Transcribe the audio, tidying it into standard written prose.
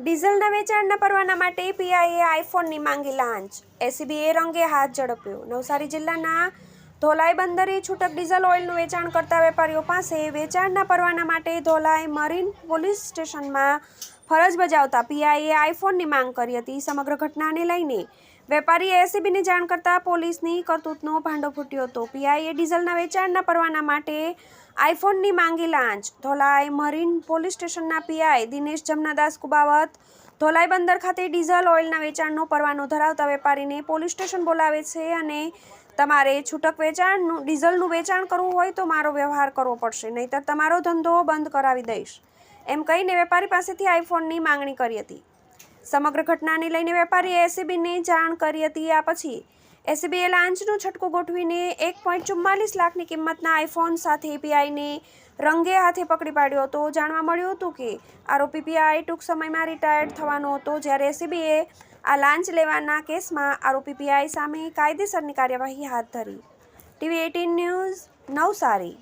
ડીઝલના વેચાણના પરવાના માટે પીઆઈએ આઈફોનની માંગી લાંચ. એસીબીએ રંગે હાથ ઝડપ્યો. નવસારી જિલ્લાના ધોલાઈ બંદરે છૂટક ડીઝલ ઓઇલનું વેચાણ કરતા વેપારીઓ પાસે વેચાણના પરવાના માટે ધોલાઈ મરીન પોલીસ સ્ટેશનમાં ફરજ બજાવતા પીઆઈએ આઈફોનની માંગ કરી હતી. સમગ્ર ઘટનાને લઈને વેપારીએ એસીબીને જાણ કરતા પોલીસની કરતૂતનો ભાંડો ફૂટ્યો હતો. પીઆઈએ ડીઝલના વેચાણના પરવાના માટે આઈફોનની માંગી લાંચ. ધોલાઈ મરીન પોલીસ સ્ટેશનના પીઆઈ દિનેશ જમનાદાસ કુબાવત ધોલાઈ બંદર ખાતે ડીઝલ ઓઇલના વેચાણનો પરવાનો ધરાવતા વેપારીને પોલીસ સ્ટેશન બોલાવે છે અને તમારે છૂટક ડીઝલનું વેચાણ કરવું હોય તો મારો વ્યવહાર કરવો પડશે, નહીંતર તમારો ધંધો બંધ કરાવી દઈશ, એમ કહીને વેપારી પાસેથી આઈફોનની માંગણી કરી હતી. સમગ્ર ઘટનાને લઈને વેપારીએ એસીબીને જાણ કરી હતી. આ પછી એસીબીએ લાંચનું છટકું ગોઠવીને 1.44 લાખની કિંમતના આઈફોન સાથે પીઆઈને રંગે હાથે પકડી પાડ્યો હતો. જાણવા મળ્યું હતું કે આરોપી પીઆઈ ટૂંક સમયમાં રિટાયર્ડ થવાનો હતો, જ્યારે એસીબીએ આ લાંચ લેવાના કેસમાં આરોપી પીઆઈ સામે કાયદેસરની કાર્યવાહી હાથ ધરી. TV18 news, Navsari.